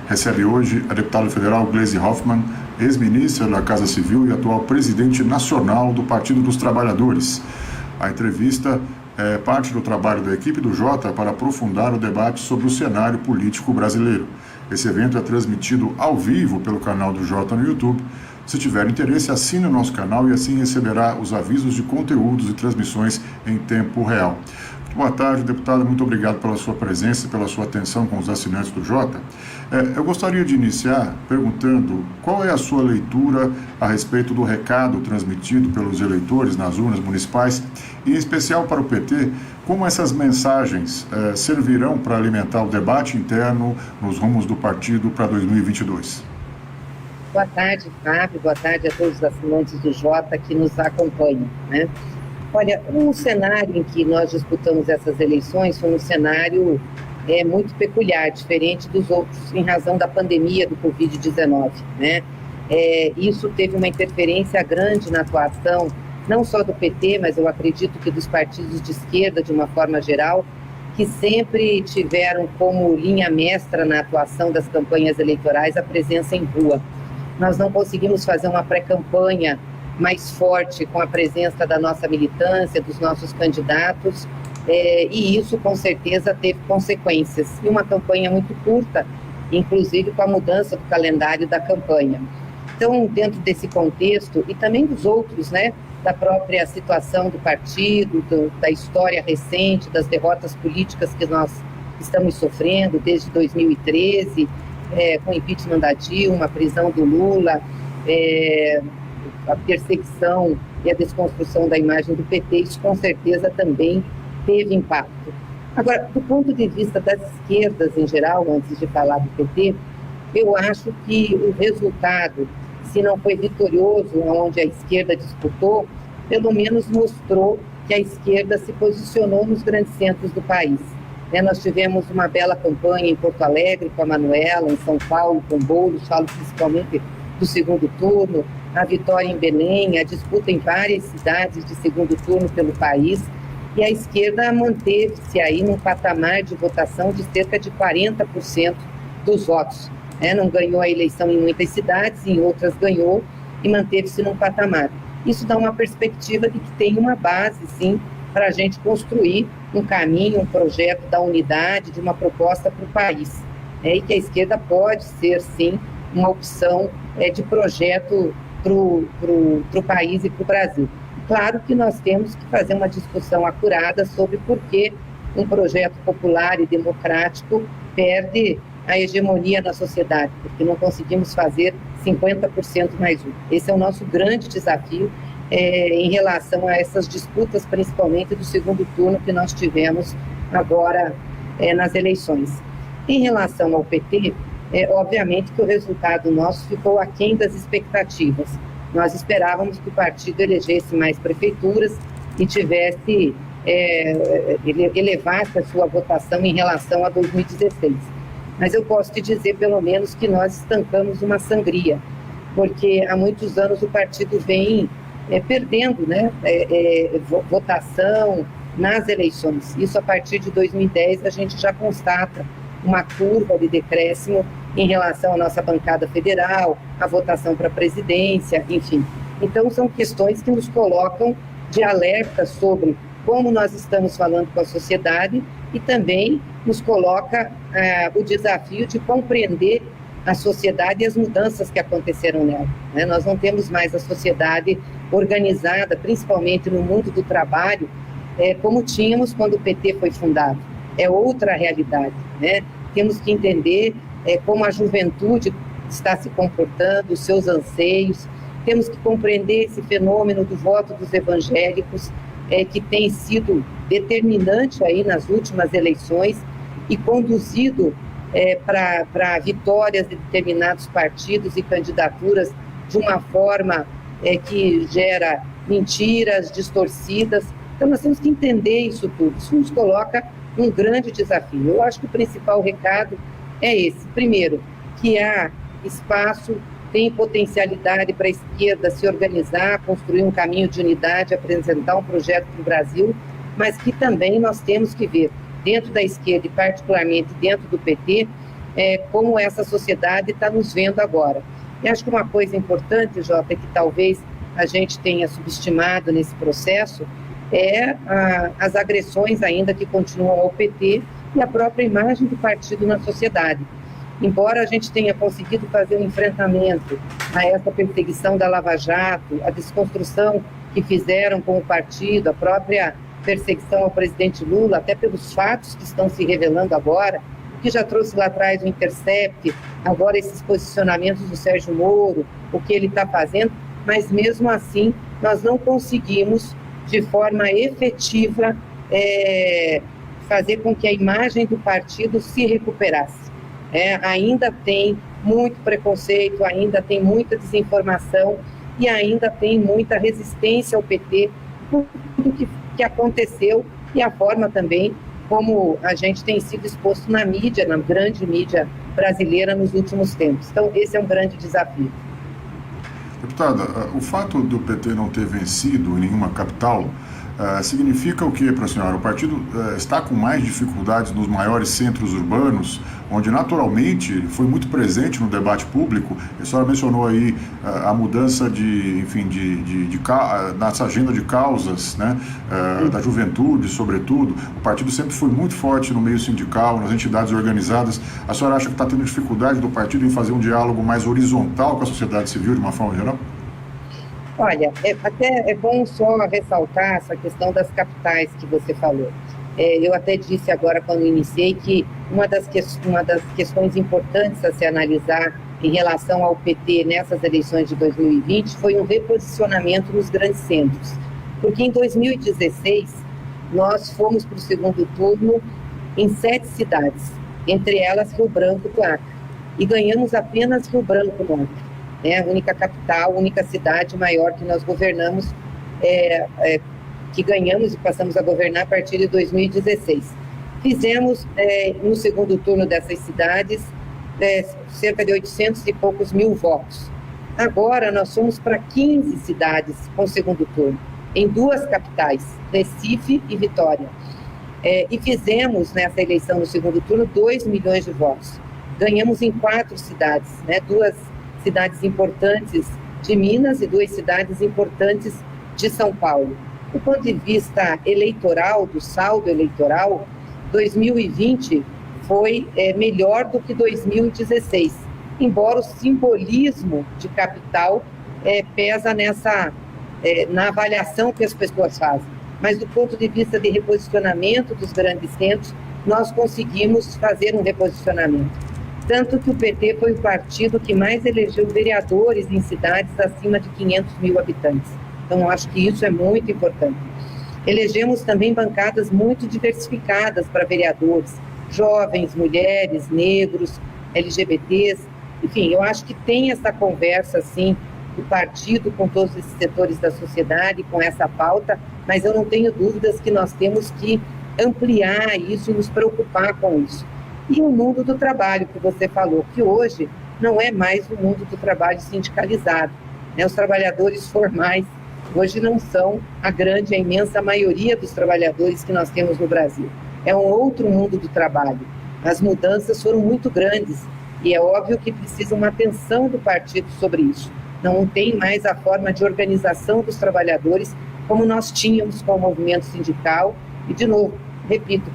recebe hoje a deputada federal Gleisi Hoffmann, ex-ministra da Casa Civil e atual presidente nacional do Partido dos Trabalhadores. A entrevista é parte do trabalho da equipe do Jota para aprofundar o debate sobre o cenário político brasileiro. Esse evento é transmitido ao vivo pelo canal do Jota no YouTube. Se tiver interesse, assine o nosso canal e assim receberá os avisos de conteúdos e transmissões em tempo real. Boa tarde, deputada. Muito obrigado pela sua presença e pela sua atenção com os assinantes do Jota. Eu gostaria de iniciar perguntando qual é a sua leitura a respeito do recado transmitido pelos eleitores nas urnas municipais, e em especial para o PT, como essas mensagens servirão para alimentar o debate interno nos rumos do partido para 2022. Boa tarde, Fábio. Boa tarde a todos os assinantes do Jota que nos acompanham, né? Olha, o cenário em que nós disputamos essas eleições foi um cenário muito peculiar, diferente dos outros, em razão da pandemia do Covid-19, né? Isso teve uma interferência grande na atuação, não só do PT, mas eu acredito que dos partidos de esquerda, de uma forma geral, que sempre tiveram como linha mestra na atuação das campanhas eleitorais a presença em rua. Nós não conseguimos fazer uma pré-campanha mais forte com a presença da nossa militância, dos nossos candidatos, e isso com certeza teve consequências. E uma campanha muito curta, inclusive com a mudança do calendário da campanha. Então, dentro desse contexto, e também dos outros, né, da própria situação do partido, da história recente, das derrotas políticas que nós estamos sofrendo desde 2013, com o impeachment da Dilma, a prisão do Lula, a perseguição e a desconstrução da imagem do PT, isso com certeza também teve impacto. Agora, do ponto de vista das esquerdas em geral, antes de falar do PT, eu acho que o resultado, se não foi vitorioso onde a esquerda disputou, pelo menos mostrou que a esquerda se posicionou nos grandes centros do país. Nós tivemos uma bela campanha em Porto Alegre com a Manuela, em São Paulo com Boulos, falo principalmente do segundo turno, a vitória em Belém, a disputa em várias cidades de segundo turno pelo país, e a esquerda manteve-se aí num patamar de votação de cerca de 40% dos votos. Não ganhou a eleição em muitas cidades, em outras ganhou e manteve-se num patamar. Isso dá uma perspectiva de que tem uma base, sim, para a gente construir um caminho, um projeto da unidade, de uma proposta para o país. E que a esquerda pode ser, sim, uma opção de projeto para o país e para o Brasil. Claro que nós temos que fazer uma discussão acurada sobre por que um projeto popular e democrático perde a hegemonia na sociedade, porque não conseguimos fazer 50% mais um. Esse é o nosso grande desafio em relação a essas disputas, principalmente do segundo turno que nós tivemos agora nas eleições. Em relação ao PT, obviamente que o resultado nosso ficou aquém das expectativas. Nós esperávamos que o partido elegesse mais prefeituras e tivesse, elevasse a sua votação em relação a 2016. Mas eu posso te dizer, pelo menos, que nós estancamos uma sangria, porque há muitos anos o partido vem perdendo, né, votação nas eleições. Isso a partir de 2010 a gente já constata uma curva de decréscimo em relação à nossa bancada federal, a votação para a presidência, enfim. Então, são questões que nos colocam de alerta sobre como nós estamos falando com a sociedade e também nos coloca o desafio de compreender a sociedade e as mudanças que aconteceram nela. Nós não temos mais a sociedade organizada, principalmente no mundo do trabalho, como tínhamos quando o PT foi fundado. É outra realidade, né? Temos que entender como a juventude está se comportando, os seus anseios. Temos que compreender esse fenômeno do voto dos evangélicos, que tem sido determinante aí nas últimas eleições e conduzido para vitórias de determinados partidos e candidaturas de uma forma que gera mentiras, distorcidas. Então, nós temos que entender isso tudo. Isso nos coloca um grande desafio. Eu acho que o principal recado é esse. Primeiro, que há espaço, tem potencialidade para a esquerda se organizar, construir um caminho de unidade, apresentar um projeto para o Brasil, mas que também nós temos que ver, dentro da esquerda e particularmente dentro do PT, como essa sociedade está nos vendo agora. E acho que uma coisa importante, Jota, que talvez a gente tenha subestimado nesse processo, as agressões ainda que continuam ao PT e a própria imagem do partido na sociedade. Embora a gente tenha conseguido fazer um enfrentamento a essa perseguição da Lava Jato, a desconstrução que fizeram com o partido, a própria perseguição ao presidente Lula, até pelos fatos que estão se revelando agora, que já trouxe lá atrás o Intercept, agora esses posicionamentos do Sérgio Moro, o que ele está fazendo, mas mesmo assim nós não conseguimos, de forma efetiva, fazer com que a imagem do partido se recuperasse. Ainda tem muito preconceito, ainda tem muita desinformação e ainda tem muita resistência ao PT por tudo que aconteceu e a forma também como a gente tem sido exposto na mídia, na grande mídia brasileira nos últimos tempos. Então, esse é um grande desafio. Deputada, o fato do PT não ter vencido em nenhuma capital significa o que para a senhora? O partido está com mais dificuldades nos maiores centros urbanos, onde naturalmente foi muito presente no debate público. A senhora mencionou aí a mudança nessa agenda de causas, né, da juventude, sobretudo. O partido sempre foi muito forte no meio sindical, nas entidades organizadas. A senhora acha que está tendo dificuldade do partido em fazer um diálogo mais horizontal com a sociedade civil de uma forma geral? Olha, até é bom só ressaltar essa questão das capitais que você falou. Eu até disse agora, quando iniciei, que uma das questões importantes a se analisar em relação ao PT nessas eleições de 2020 foi um reposicionamento nos grandes centros. Porque em 2016, nós fomos para o segundo turno em 7 cidades, entre elas Rio Branco do Acre, e ganhamos apenas Rio Branco do Acre. A única capital, a única cidade maior que nós governamos, que ganhamos e passamos a governar a partir de 2016. Fizemos, no segundo turno dessas cidades, cerca de 800 e poucos mil votos. Agora nós fomos para 15 cidades com segundo turno, em 2 capitais, Recife e Vitória. E fizemos nessa eleição no segundo turno 2 milhões de votos. Ganhamos em 4 cidades, 2 cidades importantes de Minas e 2 cidades importantes de São Paulo. Do ponto de vista eleitoral, do saldo eleitoral, 2020 foi melhor do que 2016, embora o simbolismo de capital pesa na avaliação que as pessoas fazem. Mas do ponto de vista de reposicionamento dos grandes centros, nós conseguimos fazer um reposicionamento. Tanto que o PT foi o partido que mais elegeu vereadores em cidades acima de 500 mil habitantes. Então, eu acho que isso é muito importante. Elegemos também bancadas muito diversificadas para vereadores, jovens, mulheres, negros, LGBTs. Enfim, eu acho que tem essa conversa, assim, do partido com todos esses setores da sociedade, com essa pauta, mas eu não tenho dúvidas que nós temos que ampliar isso e nos preocupar com isso. E o mundo do trabalho, que você falou, que hoje não é mais o mundo do trabalho sindicalizado. Os trabalhadores formais hoje não são a imensa maioria dos trabalhadores que nós temos no Brasil. É um outro mundo do trabalho. As mudanças foram muito grandes e é óbvio que precisa uma atenção do partido sobre isso. Não tem mais a forma de organização dos trabalhadores como nós tínhamos com o movimento sindical e, de novo, repito,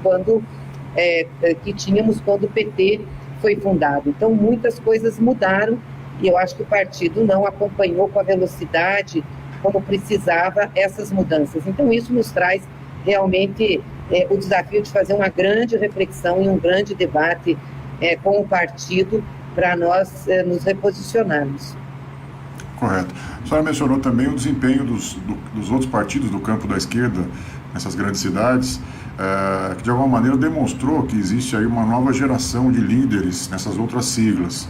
que tínhamos quando o PT foi fundado. Então, muitas coisas mudaram e eu acho que o partido não acompanhou com a velocidade como precisava essas mudanças. Então, isso nos traz realmente o desafio de fazer uma grande reflexão e um grande debate com o partido para nós nos reposicionarmos. Correto. A senhora mencionou também o desempenho dos outros partidos do campo da esquerda nessas grandes cidades, que de alguma maneira demonstrou que existe aí uma nova geração de líderes nessas outras siglas.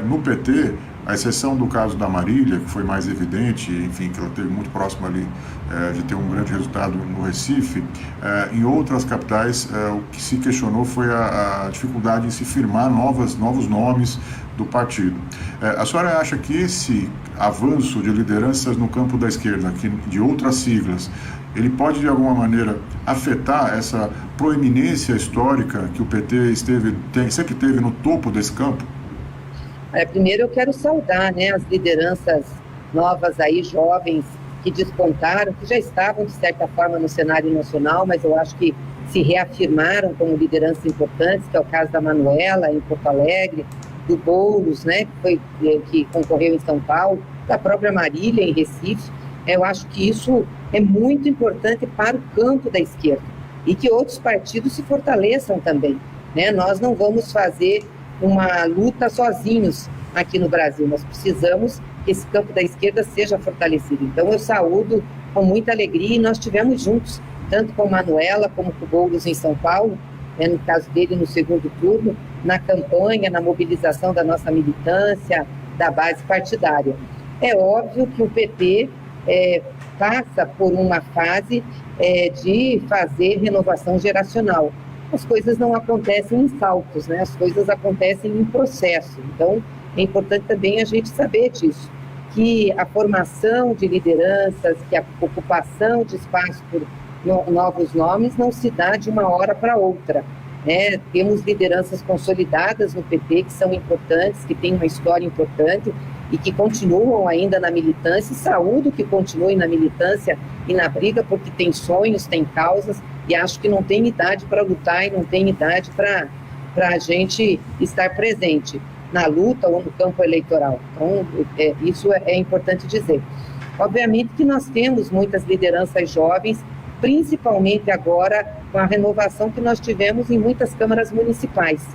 No PT, a exceção do caso da Marília, que foi mais evidente, enfim, que ela teve muito próximo ali de ter um grande resultado no Recife, em outras capitais o que se questionou foi a dificuldade em se firmar novos nomes do partido. A senhora acha que esse avanço de lideranças no campo da esquerda, de outras siglas, ele pode de alguma maneira afetar essa proeminência histórica que o PT sempre teve no topo desse campo? Primeiro eu quero saudar, né, as lideranças novas aí, jovens, que despontaram, que já estavam, de certa forma, no cenário nacional, mas eu acho que se reafirmaram como lideranças importantes, que é o caso da Manuela, em Porto Alegre, do Boulos, né, que concorreu em São Paulo, da própria Marília, em Recife. Eu acho que isso é muito importante para o campo da esquerda e que outros partidos se fortaleçam também, né? Nós não vamos fazer uma luta sozinhos aqui no Brasil, nós precisamos que esse campo da esquerda seja fortalecido. Então eu saúdo com muita alegria, e nós estivemos juntos, tanto com Manuela como com o Boulos em São Paulo, no caso dele no segundo turno, na campanha, na mobilização da nossa militância, da base partidária. É óbvio que o PT passa por uma fase de fazer renovação geracional. As coisas não acontecem em saltos, né? As coisas acontecem em processo. Então, é importante também a gente saber disso, que a formação de lideranças, que a ocupação de espaço por novos nomes não se dá de uma hora para outra, né? Temos lideranças consolidadas no PT que são importantes, que têm uma história importante e que continuam ainda na militância, e saúdo que continuem na militância e na briga, porque tem sonhos, tem causas, e acho que não tem idade para lutar e não tem idade para a gente estar presente na luta ou no campo eleitoral. Então, isso é importante dizer. Obviamente que nós temos muitas lideranças jovens, principalmente agora com a renovação que nós tivemos em muitas câmaras municipais.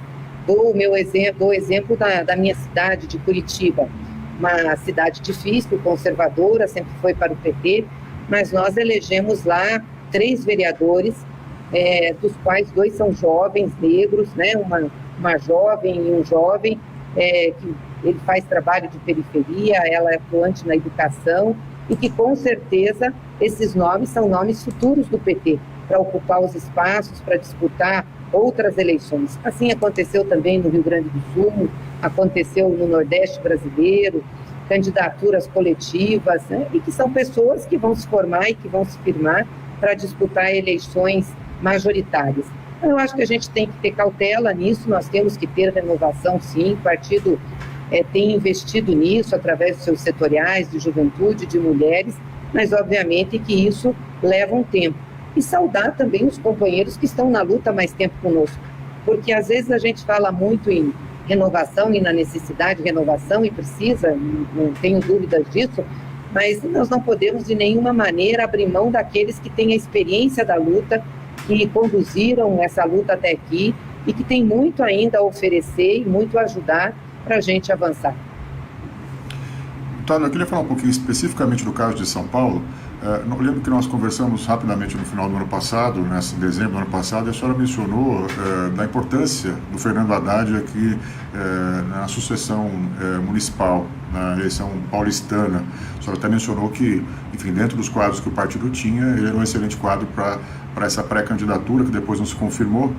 Dou o exemplo da minha cidade, de Curitiba, uma cidade difícil, conservadora, sempre foi para o PT, mas nós elegemos lá 3 vereadores, dos quais 2 são jovens negros, né? Uma jovem e um jovem, que ele faz trabalho de periferia, ela é atuante na educação, e que com certeza esses nomes são nomes futuros do PT, para ocupar os espaços, para disputar outras eleições. Assim aconteceu também no Rio Grande do Sul, aconteceu no Nordeste brasileiro, candidaturas coletivas, né? E que são pessoas que vão se formar e que vão se firmar para disputar eleições majoritárias. Então, eu acho que a gente tem que ter cautela nisso, nós temos que ter renovação, sim. O partido tem investido nisso através dos seus setoriais de juventude, de mulheres, mas obviamente que isso leva um tempo. E saudar também os companheiros que estão na luta há mais tempo conosco, porque às vezes a gente fala muito em renovação e na necessidade de renovação, e precisa, não tenho dúvidas disso, mas nós não podemos de nenhuma maneira abrir mão daqueles que têm a experiência da luta, que conduziram essa luta até aqui e que tem muito ainda a oferecer e muito a ajudar para a gente avançar. Tânia, eu queria falar um pouquinho especificamente do caso de São Paulo. Eu lembro que nós conversamos rapidamente no final do ano passado, em dezembro do ano passado, e a senhora mencionou da importância do Fernando Haddad aqui na sucessão municipal, na eleição paulistana. A senhora até mencionou que, enfim, dentro dos quadros que o partido tinha, ele era um excelente quadro para essa pré-candidatura, que depois não se confirmou.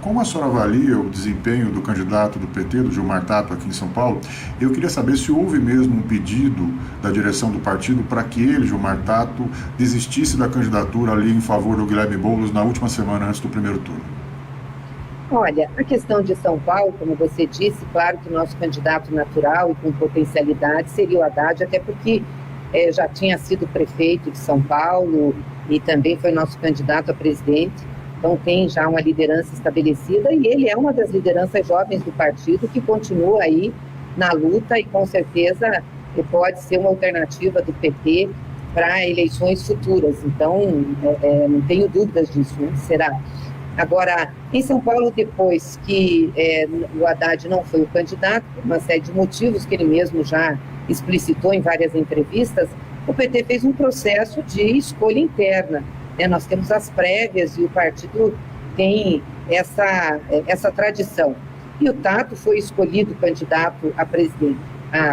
Como a senhora avalia o desempenho do candidato do PT, do Gilmar Tato, aqui em São Paulo? Eu queria saber se houve mesmo um pedido da direção do partido para que ele, Gilmar Tato, desistisse da candidatura ali em favor do Guilherme Boulos na última semana antes do primeiro turno. Olha, a questão de São Paulo, como você disse, claro que o nosso candidato natural e com potencialidade seria o Haddad, até porque já tinha sido prefeito de São Paulo e também foi nosso candidato a presidente, então tem já uma liderança estabelecida, e ele é uma das lideranças jovens do partido que continua aí na luta, e com certeza pode ser uma alternativa do PT para eleições futuras. Então, não tenho dúvidas disso, né? Será. Agora, em São Paulo, depois que o Haddad não foi o candidato, por uma série de motivos que ele mesmo já explicitou em várias entrevistas, o PT fez um processo de escolha interna, né? Nós temos as prévias e o partido tem essa tradição. e o Tato foi escolhido candidato a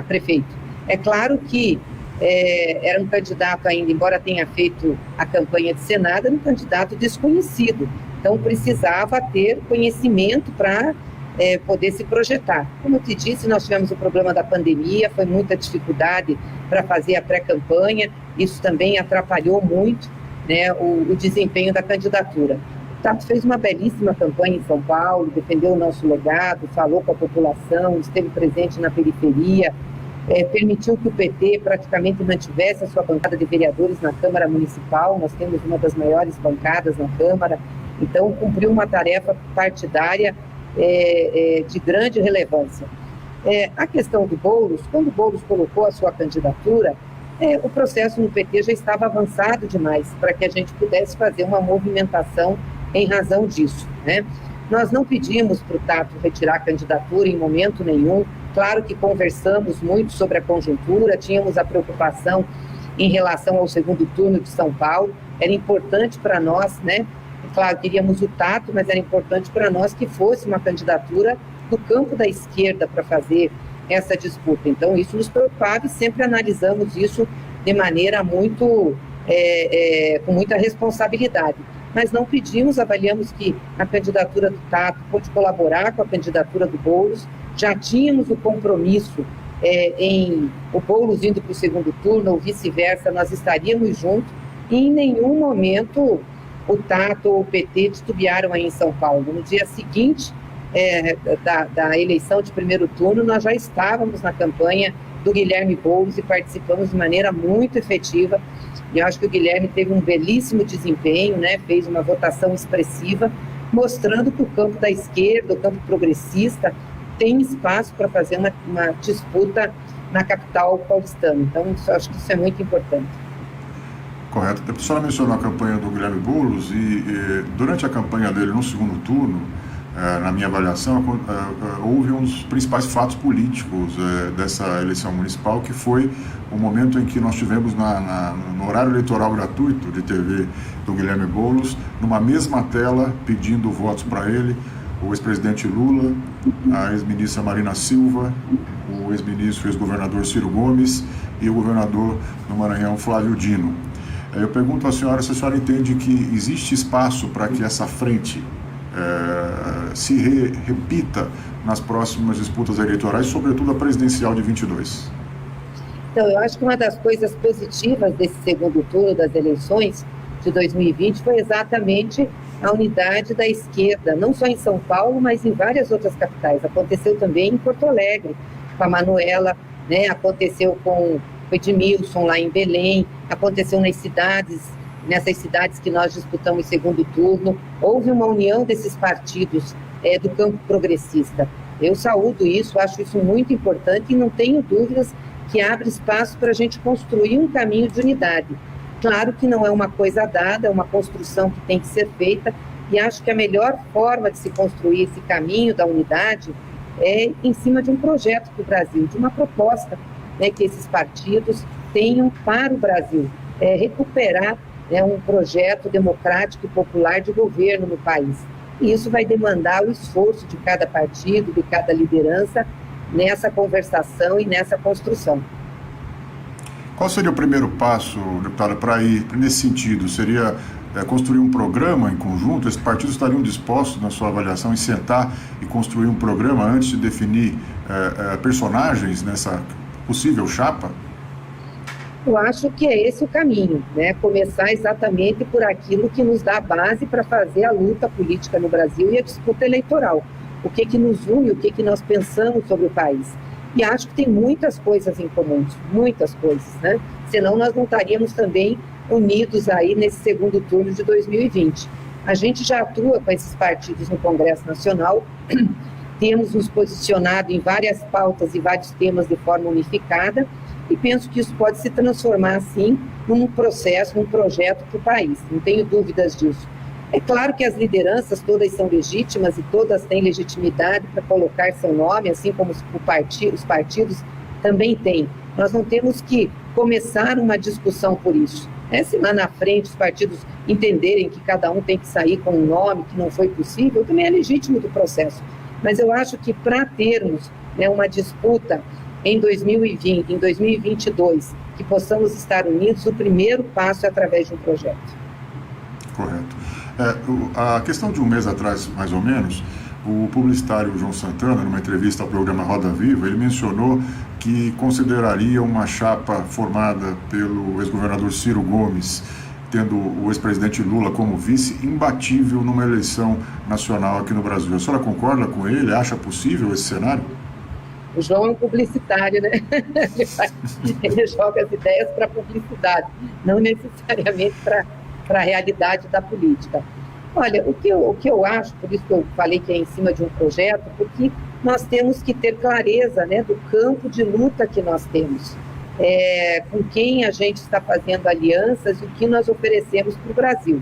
prefeito. É claro que era um candidato ainda, embora tenha feito a campanha de Senado, era um candidato desconhecido, então precisava ter conhecimento para poder se projetar. Como eu te disse, nós tivemos o problema da pandemia, foi muita dificuldade para fazer a pré-campanha, isso também atrapalhou muito, né, o desempenho da candidatura. O Tato fez uma belíssima campanha em São Paulo, defendeu o nosso legado, falou com a população, esteve presente na periferia, permitiu que o PT praticamente mantivesse a sua bancada de vereadores na Câmara Municipal. Nós temos uma das maiores bancadas na Câmara, então cumpriu uma tarefa partidária de grande relevância. A questão do Boulos, quando o Boulos colocou a sua candidatura, o processo no PT já estava avançado demais para que a gente pudesse fazer uma movimentação em razão disso, né? Nós não pedimos para o Tato retirar a candidatura em momento nenhum. Claro que conversamos muito sobre a conjuntura, tínhamos a preocupação em relação ao segundo turno de São Paulo. Era importante para nós, né? Claro, queríamos o Tato, mas era importante para nós que fosse uma candidatura do campo da esquerda para fazer essa disputa. Então, isso nos preocupava e sempre analisamos isso de maneira muito, com muita responsabilidade. Mas não pedimos, avaliamos que a candidatura do Tato pode colaborar com a candidatura do Boulos. Já tínhamos o compromisso em o Boulos indo para o segundo turno ou vice-versa, nós estaríamos juntos, e em nenhum momento o Tato ou o PT titubearam aí em São Paulo. No dia seguinte da eleição de primeiro turno, nós já estávamos na campanha do Guilherme Boulos e participamos de maneira muito efetiva. E eu acho que o Guilherme teve um belíssimo desempenho, né? Fez uma votação expressiva, mostrando que o campo da esquerda, o campo progressista, tem espaço para fazer uma disputa na capital paulistana. Então, acho que isso é muito importante. Correto. A senhora mencionou a campanha do Guilherme Boulos e durante a campanha dele no segundo turno, na minha avaliação, houve um dos principais fatos políticos dessa eleição municipal, que foi o momento em que nós tivemos no horário eleitoral gratuito de TV do Guilherme Boulos, numa mesma tela, pedindo votos para ele, o ex-presidente Lula, a ex-ministra Marina Silva, o ex-ministro e ex-governador Ciro Gomes e o governador do Maranhão, Flávio Dino. Eu pergunto à senhora se a senhora entende que existe espaço para que essa frente se repita nas próximas disputas eleitorais, sobretudo a presidencial de 22. Então, eu acho que uma das coisas positivas desse segundo turno das eleições de 2020 foi exatamente a unidade da esquerda, não só em São Paulo, mas em várias outras capitais. Aconteceu também em Porto Alegre, com a Manuela, né? Aconteceu com o Edmilson lá em Belém, aconteceu nessas cidades que nós disputamos em segundo turno. Houve uma união desses partidos do campo progressista. Eu saúdo isso, acho isso muito importante e não tenho dúvidas que abre espaço para a gente construir um caminho de unidade. Claro que não é uma coisa dada, é uma construção que tem que ser feita, e acho que a melhor forma de se construir esse caminho da unidade é em cima de um projeto para o Brasil, de uma proposta, né, que esses partidos tenham para o Brasil, recuperar um projeto democrático e popular de governo no país. E isso vai demandar o esforço de cada partido, de cada liderança, nessa conversação e nessa construção. Qual seria o primeiro passo, deputada, para ir nesse sentido? Seria construir um programa em conjunto? Esses partidos estariam dispostos, na sua avaliação, em sentar e construir um programa antes de definir personagens nessa possível chapa? Eu acho que é esse o caminho, né? Começar exatamente por aquilo que nos dá base para fazer a luta política no Brasil e a disputa eleitoral. O que nos une, o que nós pensamos sobre o país. E acho que tem muitas coisas em comum, muitas coisas, né? Senão nós não estaríamos também unidos aí nesse segundo turno de 2020. A gente já atua com esses partidos no Congresso Nacional, temos nos posicionado em várias pautas e vários temas de forma unificada, e penso que isso pode se transformar, sim, num processo, num projeto para o país, não tenho dúvidas disso. É claro que as lideranças todas são legítimas e todas têm legitimidade para colocar seu nome, assim como os partidos também têm. Nós não temos que começar uma discussão por isso. Se lá na frente os partidos entenderem que cada um tem que sair com um nome que não foi possível, também é legítimo do processo. Mas eu acho que para termos, né, uma disputa em 2020, em 2022, que possamos estar unidos, o primeiro passo é através de um projeto. Correto. A questão de um mês atrás, mais ou menos, o publicitário João Santana, numa entrevista ao programa Roda Viva, ele mencionou que consideraria uma chapa formada pelo ex-governador Ciro Gomes, tendo o ex-presidente Lula como vice, imbatível numa eleição nacional aqui no Brasil. A senhora concorda com ele? Acha possível esse cenário? O João é um publicitário, né? Ele joga as ideias para a publicidade, não necessariamente para a realidade da política. Olha, o que eu acho, por isso que eu falei que é em cima de um projeto, porque nós temos que ter clareza, né, do campo de luta que nós temos, com quem a gente está fazendo alianças e o que nós oferecemos para o Brasil.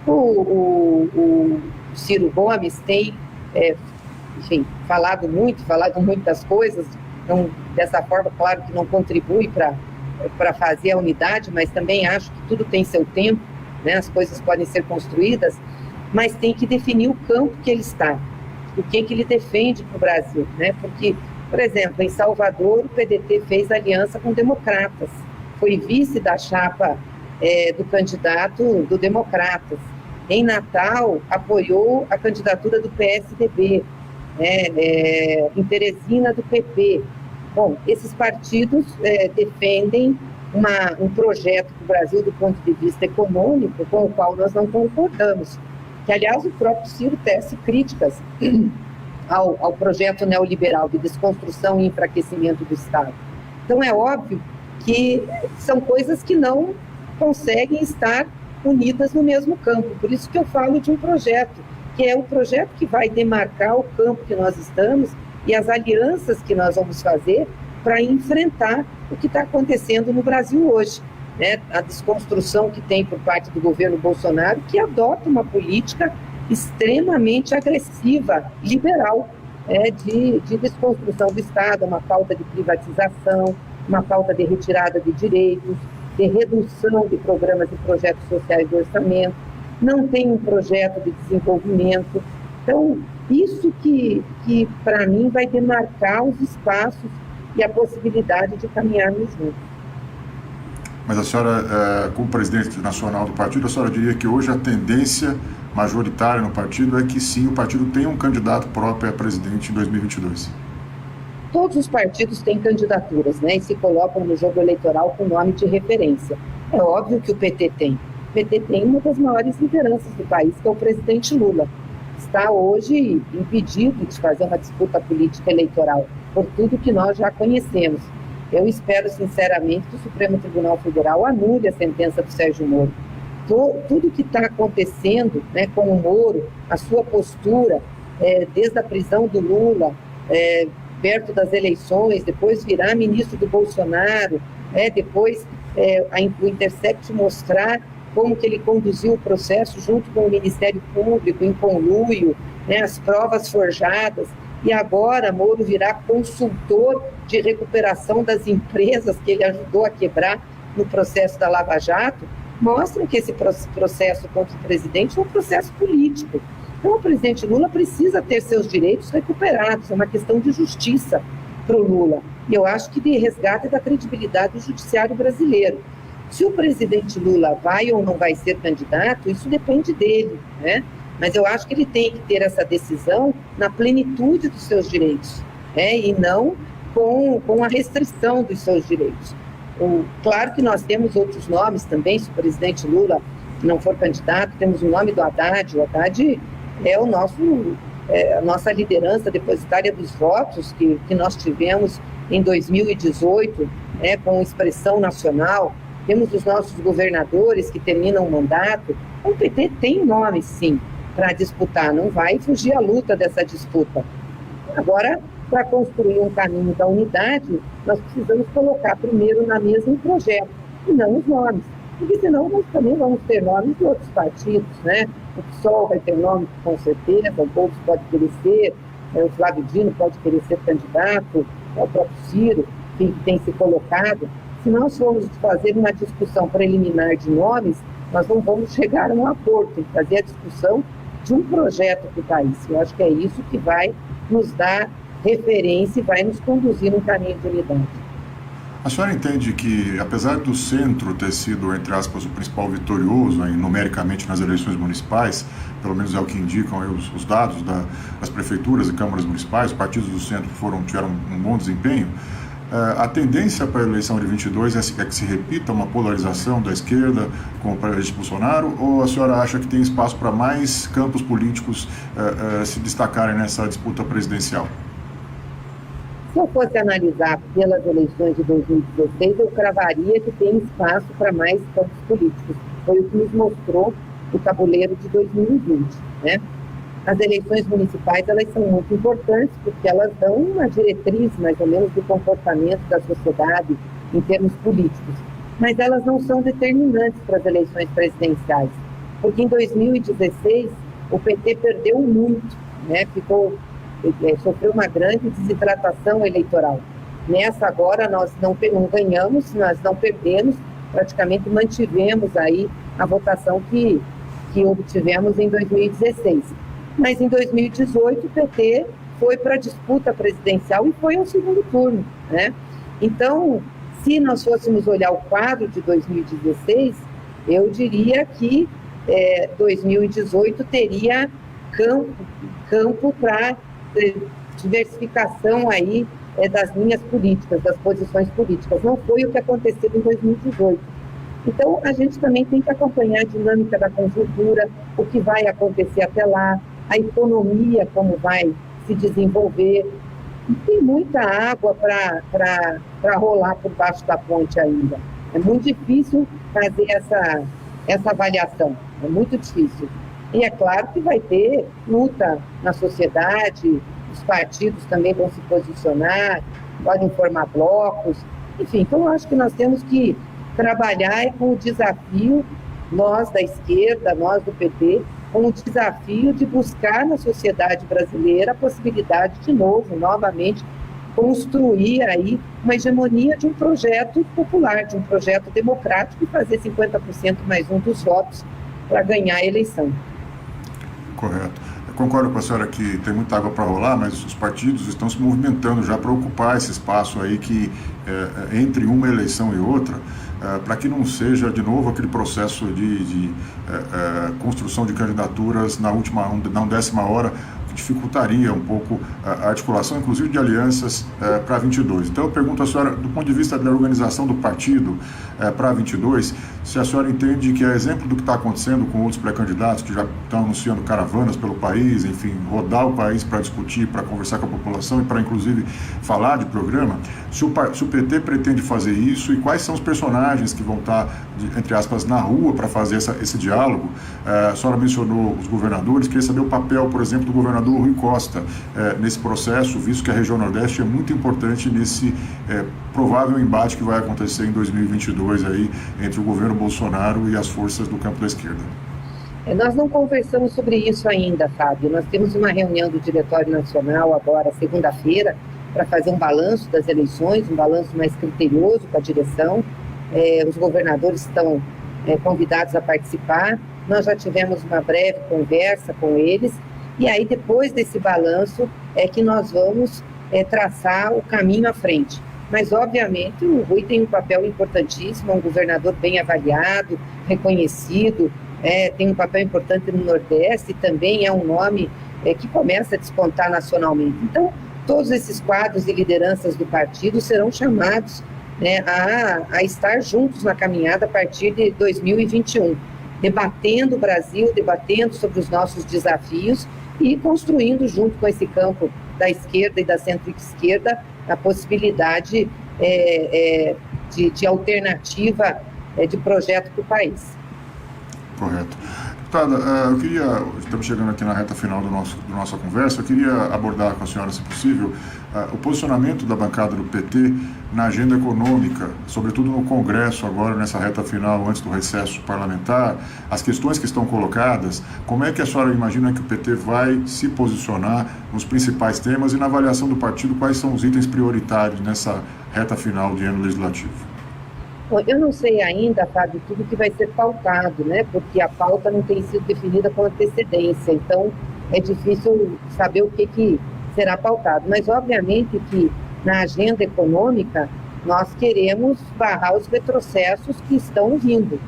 O Ciro Gomes tem, enfim, falado muito das coisas, não, dessa forma, claro que não contribui para fazer a unidade, mas também acho que tudo tem seu tempo, né, as coisas podem ser construídas, mas tem que definir o campo que ele está, o que ele defende para o Brasil, né? Porque, por exemplo, em Salvador, o PDT fez aliança com democratas, foi vice da chapa do candidato do Democratas. Em Natal, apoiou a candidatura do PSDB, em Teresina, do PP. Bom, esses partidos defendem um projeto para o Brasil do ponto de vista econômico, com o qual nós não concordamos. Que, aliás, o próprio Ciro tece críticas ao projeto neoliberal de desconstrução e enfraquecimento do Estado. Então, é óbvio que são coisas que não conseguem estar unidas no mesmo campo. Por isso que eu falo de um projeto, que é o projeto que vai demarcar o campo que nós estamos e as alianças que nós vamos fazer para enfrentar o que está acontecendo no Brasil hoje. Né, a desconstrução que tem por parte do governo Bolsonaro, que adota uma política extremamente agressiva, liberal, de desconstrução do Estado, uma falta de privatização, uma falta de retirada de direitos, de redução de programas e projetos sociais do orçamento, não tem um projeto de desenvolvimento. Então, isso que para mim, vai demarcar os espaços e a possibilidade de caminharmos juntos. Mas a senhora, como presidente nacional do partido, a senhora diria que hoje a tendência majoritária no partido é que sim, o partido tem um candidato próprio a presidente em 2022? Todos os partidos têm candidaturas, né, e se colocam no jogo eleitoral com nome de referência. É óbvio que o PT tem. O PT tem uma das maiores lideranças do país, que é o presidente Lula. Está hoje impedido de fazer uma disputa política eleitoral, por tudo que nós já conhecemos. Eu espero, sinceramente, que o Supremo Tribunal Federal anule a sentença do Sérgio Moro. Tudo que está acontecendo, né, com o Moro, a sua postura, desde a prisão do Lula, perto das eleições, depois virar ministro do Bolsonaro, depois o Intercept mostrar como que ele conduziu o processo junto com o Ministério Público, em conluio, né, as provas forjadas, e agora Moro virá consultor de recuperação das empresas que ele ajudou a quebrar no processo da Lava Jato, mostram que esse processo contra o presidente é um processo político. Então, o presidente Lula precisa ter seus direitos recuperados, é uma questão de justiça para o Lula. E eu acho que de resgate da credibilidade do judiciário brasileiro. Se o presidente Lula vai ou não vai ser candidato, isso depende dele, né? Mas eu acho que ele tem que ter essa decisão na plenitude dos seus direitos, e não com a restrição dos seus direitos. Claro que nós temos outros nomes também, se o presidente Lula não for candidato, temos o nome do Haddad. O Haddad é a nossa liderança depositária dos votos que nós tivemos em 2018, com expressão nacional. Temos os nossos governadores que terminam o mandato. O PT tem nome, sim, para disputar, não vai fugir à luta dessa disputa. Agora, para construir um caminho da unidade, nós precisamos colocar primeiro na mesa um projeto, e não os nomes, porque senão nós também vamos ter nomes de outros partidos, né? O PSOL vai ter nome, com certeza, o Boulos pode querer ser, o Flávio Dino pode querer ser candidato, o próprio Ciro, que tem se colocado. Se nós formos fazer uma discussão preliminar de nomes, nós não vamos chegar a um acordo, tem que fazer a discussão de um projeto para o país. Eu acho que é isso que vai nos dá referência e vai nos conduzir num caminho de unidade. A senhora entende que, apesar do centro ter sido, entre aspas, o principal vitorioso numericamente nas eleições municipais, pelo menos é o que indicam aí os dados das prefeituras e câmaras municipais, os partidos do centro tiveram um bom desempenho, a tendência para a eleição de 22 é que se repita uma polarização da esquerda com o presidente Bolsonaro, ou a senhora acha que tem espaço para mais campos políticos se destacarem nessa disputa presidencial? Se eu fosse analisar pelas eleições de 2016, eu cravaria que tem espaço para mais campos políticos. Foi o que nos mostrou o tabuleiro de 2020, né? As eleições municipais, elas são muito importantes porque elas dão uma diretriz, mais ou menos, do comportamento da sociedade em termos políticos. Mas elas não são determinantes para as eleições presidenciais. Porque em 2016, o PT perdeu muito, né? Sofreu uma grande desidratação eleitoral. Nessa agora nós não ganhamos, nós não perdemos, praticamente mantivemos aí a votação que obtivemos em 2016. Mas em 2018 o PT foi para a disputa presidencial e foi ao segundo turno, né? Então, se nós fôssemos olhar o quadro de 2016, eu diria que 2018 teria campo para diversificação aí das linhas políticas, das posições políticas. Não foi o que aconteceu em 2018. Então, a gente também tem que acompanhar a dinâmica da conjuntura, o que vai acontecer até lá, a economia, como vai se desenvolver. E tem muita água para rolar por baixo da ponte ainda. É muito difícil fazer essa avaliação, é muito difícil. E é claro que vai ter luta na sociedade, os partidos também vão se posicionar, podem formar blocos, enfim. Então, eu acho que nós temos que trabalhar com o desafio, nós da esquerda, nós do PT, com o desafio de buscar na sociedade brasileira a possibilidade de novamente, construir aí uma hegemonia de um projeto popular, de um projeto democrático e fazer 50% mais um dos votos para ganhar a eleição. Correto. Eu concordo com a senhora que tem muita água para rolar, mas os partidos estão se movimentando já para ocupar esse espaço aí que entre uma eleição e outra, para que não seja de novo aquele processo de construção de candidaturas na 10ª hora, que dificultaria um pouco a articulação, inclusive de alianças para 22. Então eu pergunto à senhora, do ponto de vista da organização do partido para 22, se a senhora entende que é exemplo do que está acontecendo com outros pré-candidatos que já estão anunciando caravanas pelo país, enfim, rodar o país para discutir, para conversar com a população e para inclusive falar de programa, se o PT pretende fazer isso e quais são os personagens que vão estar, entre aspas, na rua para fazer esse diálogo. A senhora mencionou os governadores, queria saber o papel, por exemplo, do governador Rui Costa nesse processo, visto que a região Nordeste é muito importante nesse provável embate que vai acontecer em 2022 aí entre o governo Bolsonaro e as forças do campo da esquerda. Nós não conversamos sobre isso ainda, Fábio. Nós temos uma reunião do Diretório Nacional agora, segunda-feira, para fazer um balanço das eleições, um balanço mais criterioso com a direção. Os governadores estão convidados a participar. Nós já tivemos uma breve conversa com eles. E aí, depois desse balanço, é que nós vamos traçar o caminho à frente. Mas, obviamente, o Rui tem um papel importantíssimo, é um governador bem avaliado, reconhecido, tem um papel importante no Nordeste e também é um nome que começa a despontar nacionalmente. Então, todos esses quadros e lideranças do partido serão chamados a estar juntos na caminhada a partir de 2021, debatendo o Brasil, debatendo sobre os nossos desafios e construindo junto com esse campo da esquerda e da centro-esquerda a possibilidade de alternativa de projeto para o país. Correto. Deputada, estamos chegando aqui na reta final da nossa conversa, eu queria abordar com a senhora, se possível, o posicionamento da bancada do PT na agenda econômica, sobretudo no Congresso agora, nessa reta final, antes do recesso parlamentar, as questões que estão colocadas, como é que a senhora imagina que o PT vai se posicionar nos principais temas e na avaliação do partido, quais são os itens prioritários nessa reta final de ano legislativo? Bom, eu não sei ainda, Fábio, tudo que vai ser pautado, né? Porque a pauta não tem sido definida com antecedência, então é difícil saber o que será pautado. Mas, obviamente, que na agenda econômica nós queremos barrar os retrocessos que estão vindo.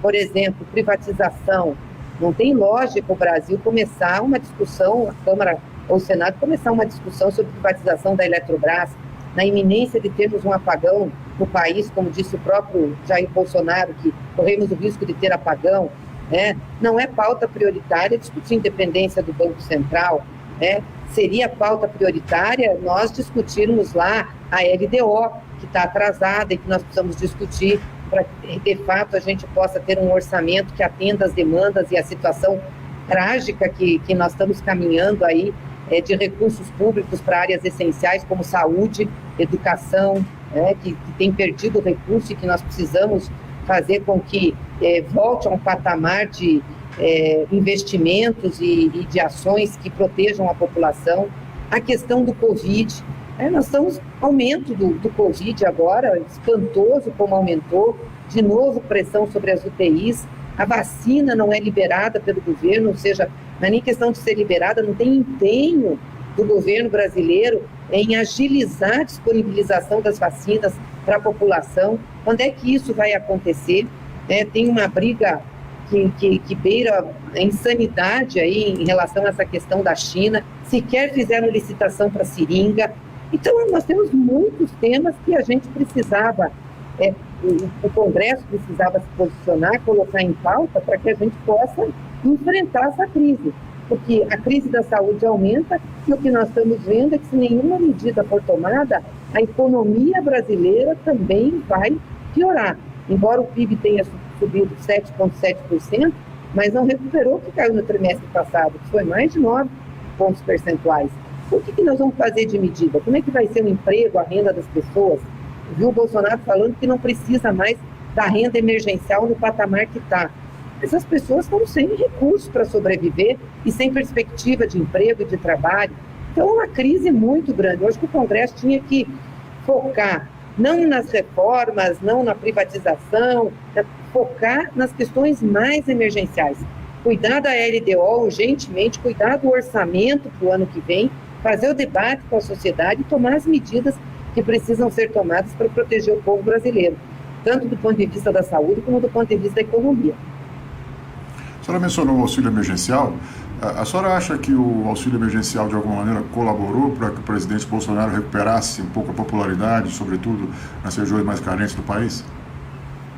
Por exemplo, privatização. Não tem lógica o Brasil começar uma discussão, a Câmara ou o Senado começar uma discussão sobre privatização da Eletrobras, na iminência de termos um apagão no país, como disse o próprio Jair Bolsonaro, que corremos o risco de ter apagão. Não é pauta prioritária discutir independência do Banco Central. Seria pauta prioritária nós discutirmos lá a LDO, que está atrasada e que nós precisamos discutir para que, de fato, a gente possa ter um orçamento que atenda às demandas e à situação trágica que nós estamos caminhando aí, de recursos públicos para áreas essenciais como saúde, educação, que tem perdido recurso e que nós precisamos fazer com que volte a um patamar de investimentos e de ações que protejam a população. A questão do Covid, nós estamos aumento do Covid agora, espantoso como aumentou, de novo pressão sobre as UTIs, a vacina não é liberada pelo governo, ou seja, não é nem questão de ser liberada, não tem empenho do governo brasileiro em agilizar a disponibilização das vacinas para a população. Quando é que isso vai acontecer? Tem uma briga que beira a insanidade aí em relação a essa questão da China, sequer fizeram licitação para seringa. Então, nós temos muitos temas que a gente precisava, o Congresso precisava se posicionar, colocar em pauta para que a gente possa enfrentar essa crise. Porque a crise da saúde aumenta e o que nós estamos vendo é que se nenhuma medida for tomada, a economia brasileira também vai piorar. Embora o PIB tenha subido 7,7%, mas não recuperou o que caiu no trimestre passado, que foi mais de 9 pontos percentuais. O que nós vamos fazer de medida? Como é que vai ser o emprego, a renda das pessoas? Viu o Bolsonaro falando que não precisa mais da renda emergencial no patamar que está. Essas pessoas estão sem recursos para sobreviver e sem perspectiva de emprego e de trabalho. Então, é uma crise muito grande. Eu acho que o Congresso tinha que focar não nas reformas, não na privatização, focar nas questões mais emergenciais. Cuidar da LDO urgentemente, cuidar do orçamento para o ano que vem, fazer o debate com a sociedade e tomar as medidas que precisam ser tomadas para proteger o povo brasileiro, tanto do ponto de vista da saúde como do ponto de vista da economia. A senhora mencionou o auxílio emergencial. A senhora acha que o auxílio emergencial, de alguma maneira, colaborou para que o presidente Bolsonaro recuperasse um pouco a popularidade, sobretudo nas regiões mais carentes do país?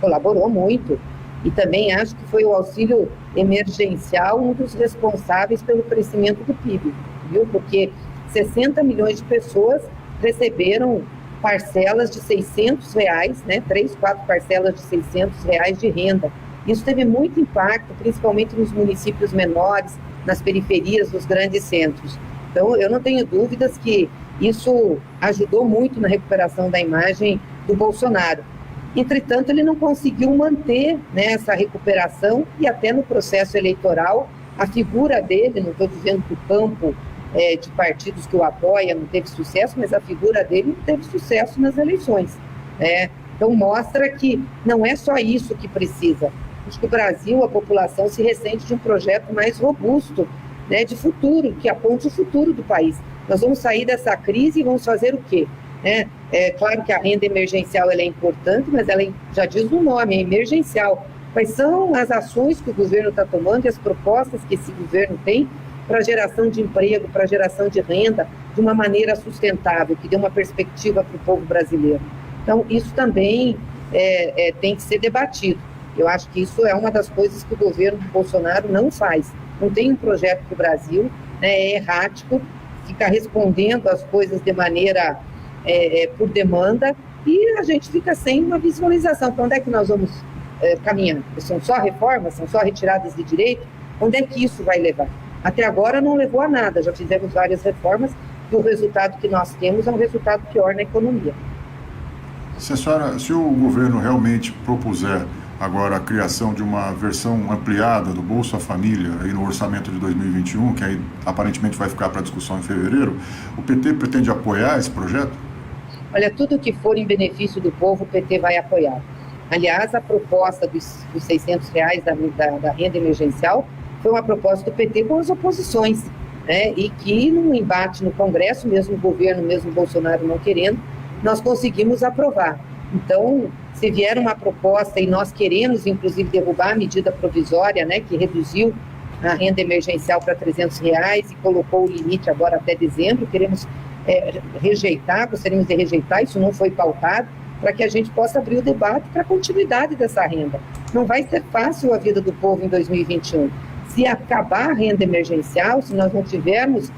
Colaborou muito. E também acho que foi o auxílio emergencial um dos responsáveis pelo crescimento do PIB, viu? Porque 60 milhões de pessoas receberam parcelas de R$600, 3, 4 parcelas de R$600 de renda. Isso teve muito impacto, principalmente nos municípios menores, nas periferias dos grandes centros. Então, eu não tenho dúvidas que isso ajudou muito na recuperação da imagem do Bolsonaro. Entretanto, ele não conseguiu manter essa recuperação e até no processo eleitoral, a figura dele, não estou dizendo que o campo de partidos que o apoia não teve sucesso, mas a figura dele não teve sucesso nas eleições. Então, mostra que não é só isso que precisa. Acho que o Brasil, a população, se ressente de um projeto mais robusto, de futuro, que aponte o futuro do país. Nós vamos sair dessa crise e vamos fazer o quê? É claro que a renda emergencial ela é importante, mas ela já diz o nome, é emergencial. Quais são as ações que o governo está tomando e as propostas que esse governo tem para geração de emprego, para geração de renda, de uma maneira sustentável, que dê uma perspectiva para o povo brasileiro. Então, isso também tem que ser debatido. Eu acho que isso é uma das coisas que o governo Bolsonaro não faz. Não tem um projeto para o Brasil, é errático, fica respondendo as coisas de maneira por demanda e a gente fica sem uma visualização. Para onde é que nós vamos caminhar? São só reformas? São só retiradas de direito? Onde é que isso vai levar? Até agora não levou a nada, já fizemos várias reformas e o resultado que nós temos é um resultado pior na economia. Se o governo realmente propuser agora a criação de uma versão ampliada do Bolsa Família aí no orçamento de 2021, que aí aparentemente vai ficar para discussão em fevereiro, o PT pretende apoiar esse projeto? Olha, tudo que for em benefício do povo, o PT vai apoiar. Aliás, a proposta dos R$600 da renda emergencial foi uma proposta do PT com as oposições. né, e que num embate no Congresso, mesmo o governo, mesmo o Bolsonaro não querendo, nós conseguimos aprovar. Então, se vier uma proposta, e nós queremos, inclusive, derrubar a medida provisória, né, que reduziu a renda emergencial para R$300 e colocou o limite agora até dezembro, queremos rejeitar, gostaríamos de rejeitar, isso não foi pautado, para que a gente possa abrir o debate para a continuidade dessa renda. Não vai ser fácil a vida do povo em 2021. Se acabar a renda emergencial, se nós não tivermos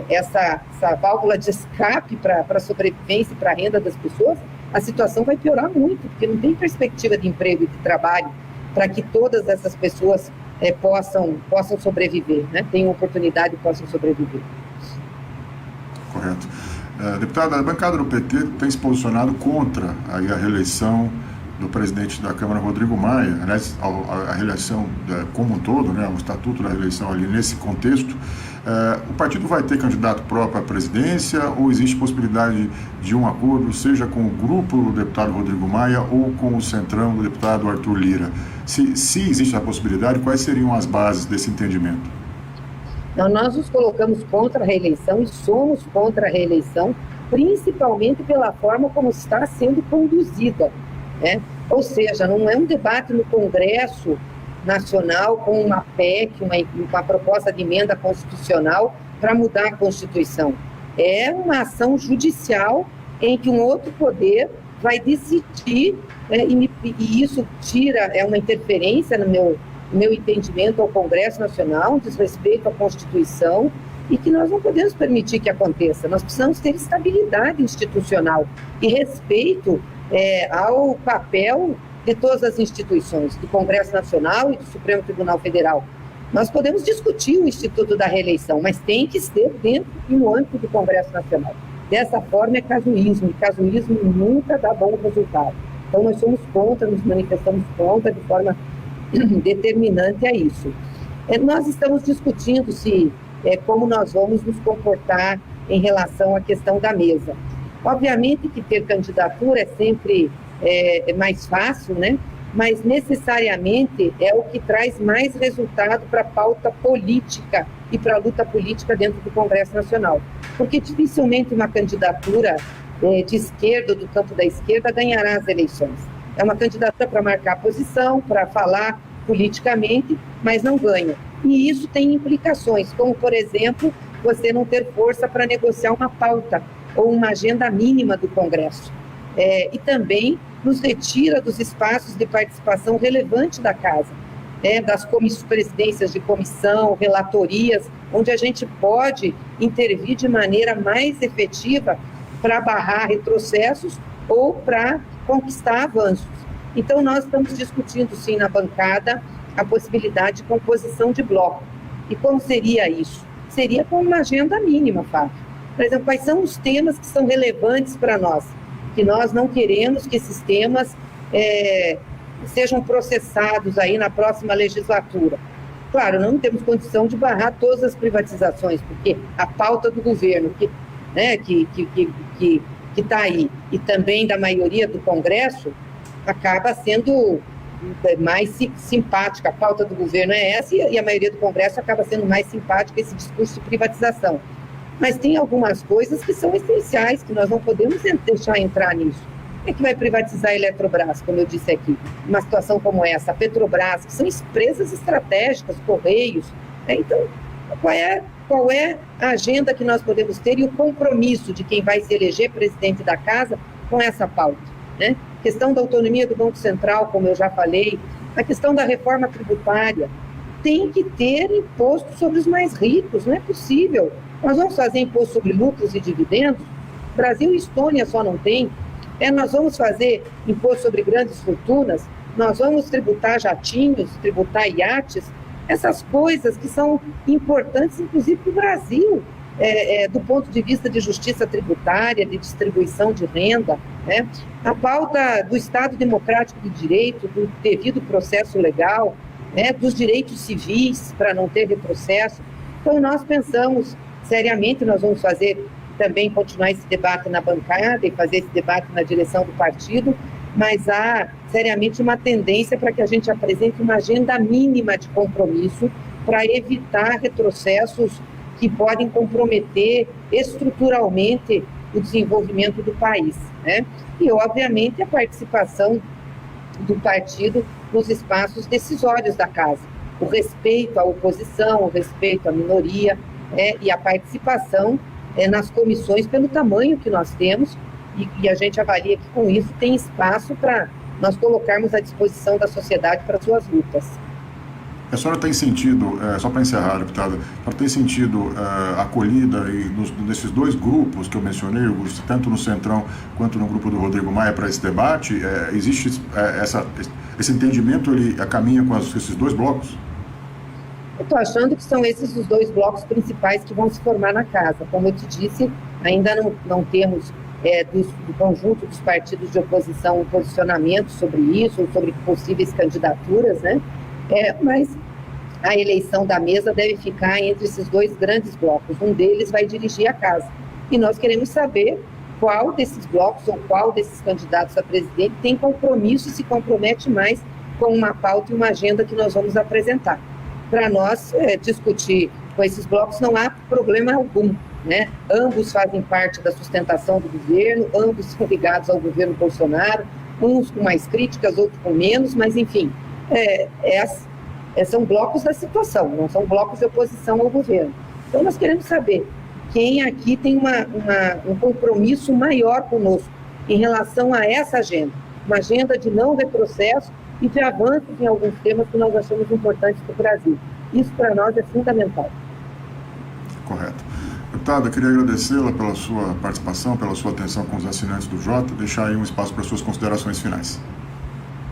essa válvula de escape para a sobrevivência e para a renda das pessoas, a situação vai piorar muito, porque não tem perspectiva de emprego e de trabalho para que todas essas pessoas possam sobreviver, né? Tenham oportunidade e possam sobreviver. Correto. Deputada, a bancada do PT tem se posicionado contra a reeleição do presidente da Câmara, Rodrigo Maia, aliás, a reeleição como um todo, né, o estatuto da reeleição ali nesse contexto. O partido vai ter candidato próprio à presidência ou existe possibilidade de um acordo, seja com o grupo do deputado Rodrigo Maia ou com o centrão do deputado Arthur Lira? Se existe a possibilidade, quais seriam as bases desse entendimento? Então, nós nos colocamos contra a reeleição e somos contra a reeleição, principalmente pela forma como está sendo conduzida, né? Ou seja, não é um debate no Congresso Nacional com uma PEC, uma proposta de emenda constitucional para mudar a Constituição. É uma ação judicial em que um outro poder vai decidir, e isso é uma interferência no meu entendimento ao Congresso Nacional, um desrespeito à Constituição, e que nós não podemos permitir que aconteça. Nós precisamos ter estabilidade institucional e respeito ao papel de todas as instituições, do Congresso Nacional e do Supremo Tribunal Federal. Nós podemos discutir o Instituto da Reeleição, mas tem que ser dentro e no âmbito do Congresso Nacional. Dessa forma é casuísmo, e casuísmo nunca dá bom resultado. Então nós somos contra, nos manifestamos contra de forma determinante a isso. Nós estamos discutindo como nós vamos nos comportar em relação à questão da mesa. Obviamente que ter candidatura é sempre mais fácil, né? Mas necessariamente é o que traz mais resultado para a pauta política e para a luta política dentro do Congresso Nacional. Porque dificilmente uma candidatura de esquerda ou do campo da esquerda ganhará as eleições. É uma candidatura para marcar posição, para falar politicamente, mas não ganha. E isso tem implicações, como, por exemplo, você não ter força para negociar uma pauta ou uma agenda mínima do Congresso. E também nos retira dos espaços de participação relevante da Casa, das presidências de comissão, relatorias, onde a gente pode intervir de maneira mais efetiva para barrar retrocessos ou para conquistar avanços. Então, nós estamos discutindo, sim, na bancada, a possibilidade de composição de bloco. E como seria isso? Seria com uma agenda mínima, Fábio. Por exemplo, quais são os temas que são relevantes para nós? Que nós não queremos que esses temas sejam processados aí na próxima legislatura. Claro, não temos condição de barrar todas as privatizações, porque a pauta do governo que está aí, e também da maioria do Congresso, acaba sendo mais simpática. A pauta do governo é essa, e a maioria do Congresso acaba sendo mais simpática esse discurso de privatização. Mas tem algumas coisas que são essenciais, que nós não podemos deixar entrar nisso. É que vai privatizar a Eletrobras, como eu disse aqui, uma situação como essa, a Petrobras, que são empresas estratégicas, Correios. Então, qual é a agenda que nós podemos ter e o compromisso de quem vai se eleger presidente da Casa com essa pauta, né? A questão da autonomia do Banco Central, como eu já falei, a questão da reforma tributária. Tem que ter imposto sobre os mais ricos, não é possível. Nós vamos fazer imposto sobre lucros e dividendos? Brasil e Estônia só não tem. Nós vamos fazer imposto sobre grandes fortunas? Nós vamos tributar jatinhos, tributar iates? Essas coisas que são importantes, inclusive, para o Brasil, do ponto de vista de justiça tributária, de distribuição de renda, né? A pauta do Estado Democrático de Direito, do devido processo legal, dos direitos civis, para não ter retrocesso. Então, nós pensamos seriamente, nós vamos fazer também, continuar esse debate na bancada e fazer esse debate na direção do partido, mas há seriamente uma tendência para que a gente apresente uma agenda mínima de compromisso para evitar retrocessos que podem comprometer estruturalmente o desenvolvimento do país, né? E, obviamente, a participação do partido nos espaços decisórios da casa, o respeito à oposição, o respeito à minoria, e a participação nas comissões pelo tamanho que nós temos, e a gente avalia que com isso tem espaço para nós colocarmos à disposição da sociedade para suas lutas. A senhora tem sentido, só para encerrar, deputada, a senhora tem sentido acolhida nesses dois grupos que eu mencionei, tanto no Centrão quanto no grupo do Rodrigo Maia, para esse debate? Existe esse entendimento, ele caminha com esses dois blocos? Eu estou achando que são esses os dois blocos principais que vão se formar na casa. Como eu te disse, ainda não temos do conjunto dos partidos de oposição um posicionamento sobre isso, ou sobre possíveis candidaturas, né? Mas a eleição da mesa deve ficar entre esses dois grandes blocos. Um deles vai dirigir a casa. E nós queremos saber qual desses blocos ou qual desses candidatos a presidente tem compromisso e se compromete mais com uma pauta e uma agenda que nós vamos apresentar. Para nós discutir com esses blocos não há problema algum, né? Ambos fazem parte da sustentação do governo, ambos são ligados ao governo Bolsonaro, uns com mais críticas, outros com menos, mas enfim, são blocos da situação, não são blocos de oposição ao governo. Então nós queremos saber quem aqui tem um compromisso maior conosco em relação a essa agenda, uma agenda de não retrocesso e de avanços em alguns temas que nós achamos importantes para o Brasil. Isso para nós é fundamental. Correto. Deputada, queria agradecê-la pela sua participação, pela sua atenção com os assinantes do Jota, deixar aí um espaço para suas considerações finais.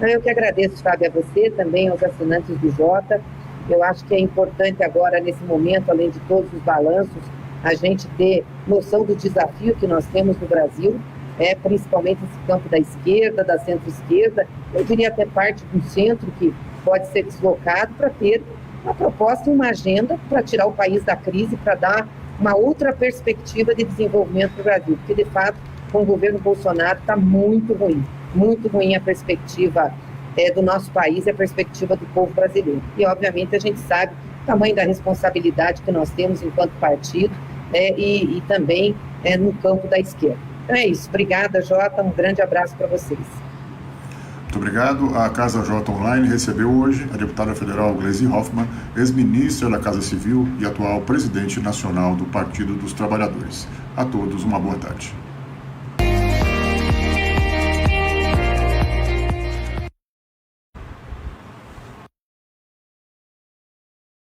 Eu que agradeço, Fábio, a você, também aos assinantes do Jota. Eu acho que é importante agora, nesse momento, além de todos os balanços, a gente ter noção do desafio que nós temos no Brasil, principalmente esse campo da esquerda, da centro-esquerda, eu diria até parte do centro que pode ser deslocado para ter uma proposta e uma agenda para tirar o país da crise, para dar uma outra perspectiva de desenvolvimento para o Brasil, porque, de fato, com o governo Bolsonaro está muito ruim a perspectiva do nosso país e a perspectiva do povo brasileiro. E, obviamente, a gente sabe o tamanho da responsabilidade que nós temos enquanto partido e também no campo da esquerda. Então é isso. Obrigada, Jota. Um grande abraço para vocês. Muito obrigado. A Casa Jota Online recebeu hoje a deputada federal Gleisi Hoffmann, ex-ministra da Casa Civil e atual presidente nacional do Partido dos Trabalhadores. A todos, uma boa tarde.